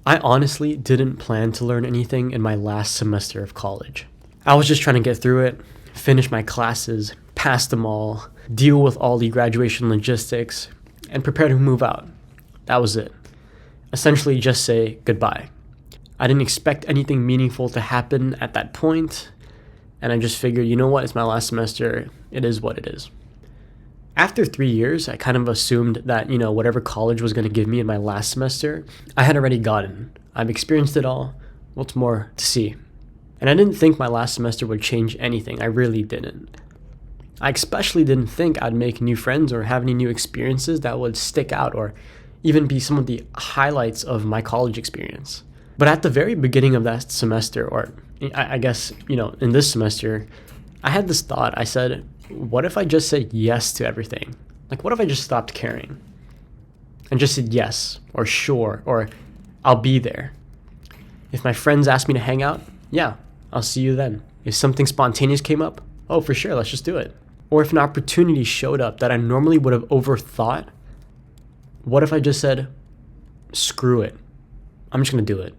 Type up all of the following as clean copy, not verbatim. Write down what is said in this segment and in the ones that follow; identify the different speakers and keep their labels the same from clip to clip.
Speaker 1: I honestly didn't plan to learn anything in my last semester of college. I was just trying to get through it, finish my classes, pass them all, deal with all the graduation logistics, and prepare to move out. That was it. Essentially, just say goodbye. I didn't expect anything meaningful to happen at that point, and I just figured, you know what, it's my last semester, it is what it is. After 3 years, I kind of assumed that, whatever college was going to give me in my last semester, I had already gotten. I've experienced it all. What's more to see? And I didn't think my last semester would change anything. I really didn't. I especially didn't think I'd make new friends or have any new experiences that would stick out or even be some of the highlights of my college experience. But at the very beginning of that semester, or I guess, in this semester, I had this thought. I said, what if I just said yes to everything? Like, what if I just stopped caring and just said yes or sure or I'll be there? If my friends asked me to hang out, yeah, I'll see you then. If something spontaneous came up, oh, for sure, let's just do it. Or if an opportunity showed up that I normally would have overthought, what if I just said, screw it, I'm just going to do it?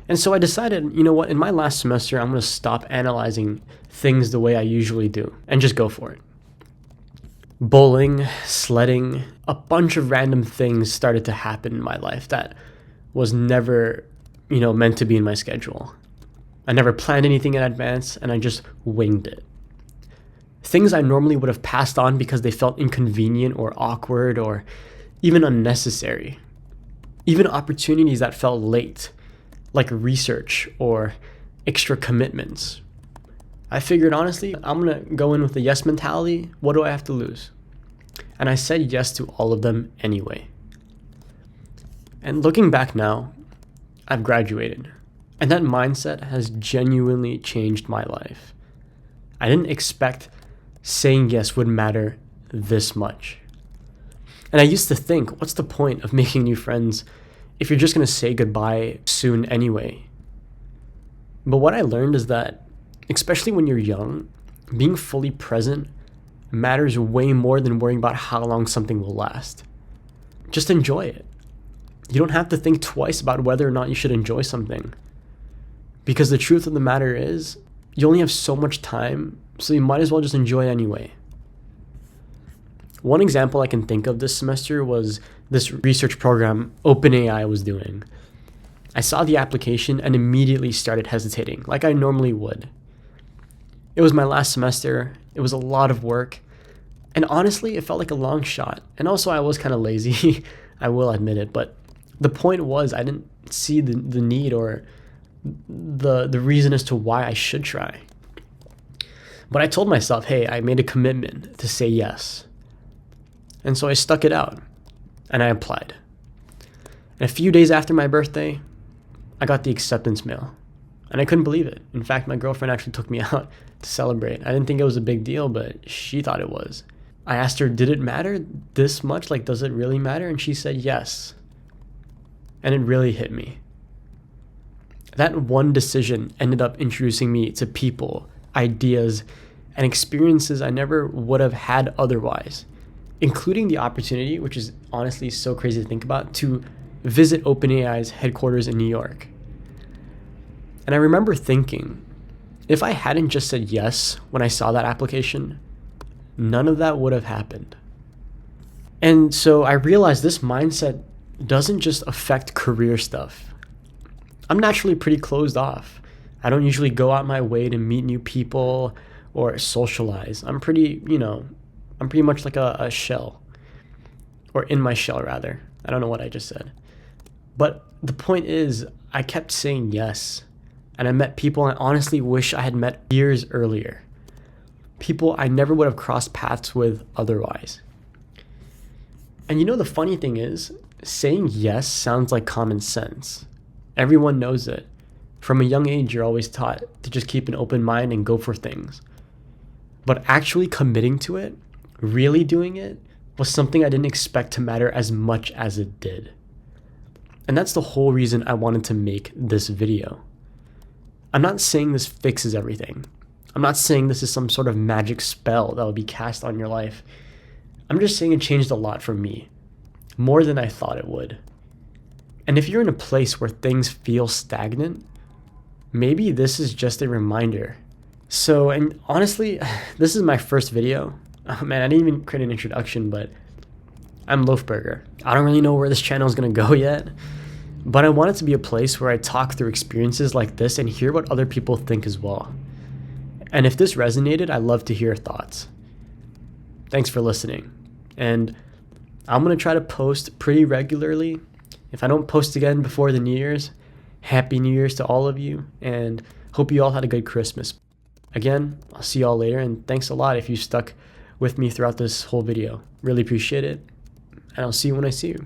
Speaker 1: And so I decided, you know what, in my last semester, I'm going to stop analyzing things the way I usually do and just go for it. Bowling, sledding, a bunch of random things started to happen in my life that was never, meant to be in my schedule. I never planned anything in advance and I just winged it. Things I normally would have passed on because they felt inconvenient or awkward or even unnecessary. Even opportunities that felt late, like research or extra commitments. I figured, honestly, I'm going to go in with the yes mentality. What do I have to lose? And I said yes to all of them anyway. And looking back now, I've graduated. And that mindset has genuinely changed my life. I didn't expect saying yes would matter this much. And I used to think, what's the point of making new friends if you're just going to say goodbye soon anyway? But what I learned is that, especially when you're young, being fully present matters way more than worrying about how long something will last. Just enjoy it. You don't have to think twice about whether or not you should enjoy something. Because the truth of the matter is, you only have so much time, so you might as well just enjoy anyway. One example I can think of this semester was this research program OpenAI was doing. I saw the application and immediately started hesitating, like I normally would. It was my last semester, it was a lot of work, and honestly, it felt like a long shot. And also, I was kind of lazy, I will admit it, but the point was I didn't see the need or the reason as to why I should try. But I told myself, hey, I made a commitment to say yes. And so I stuck it out, and I applied. And a few days after my birthday, I got the acceptance mail. And I couldn't believe it. In fact, my girlfriend actually took me out to celebrate. I didn't think it was a big deal, but she thought it was. I asked her, did it matter this much? Like, does it really matter? And she said yes. And it really hit me. That one decision ended up introducing me to people, ideas, and experiences I never would have had otherwise, including the opportunity, which is honestly so crazy to think about, to visit OpenAI's headquarters in New York. And I remember thinking, if I hadn't just said yes when I saw that application, none of that would have happened. And so I realized this mindset doesn't just affect career stuff. I'm naturally pretty closed off. I don't usually go out my way to meet new people or socialize. I'm pretty much like a shell, or in my shell rather. I don't know what I just said. But the point is, I kept saying yes, and I met people I honestly wish I had met years earlier. People I never would have crossed paths with otherwise. And the funny thing is, saying yes sounds like common sense. Everyone knows it. From a young age, you're always taught to just keep an open mind and go for things. But actually committing to it, really doing it, was something I didn't expect to matter as much as it did. And that's the whole reason I wanted to make this video. I'm not saying this fixes everything. I'm not saying this is some sort of magic spell that will be cast on your life. I'm just saying it changed a lot for me, more than I thought it would. And if you're in a place where things feel stagnant, maybe this is just a reminder. So, and honestly, this is my first video. Oh man, I didn't even create an introduction, but I'm Loafburger. I don't really know where this channel is gonna go yet, but I want it to be a place where I talk through experiences like this and hear what other people think as well. And if this resonated, I'd love to hear your thoughts. Thanks for listening. And I'm gonna try to post pretty regularly. If I don't post again before the New Year's, Happy New Year's to all of you, and hope you all had a good Christmas. Again, I'll see y'all later, and thanks a lot if you stuck with me throughout this whole video. Really appreciate it, and I'll see you when I see you.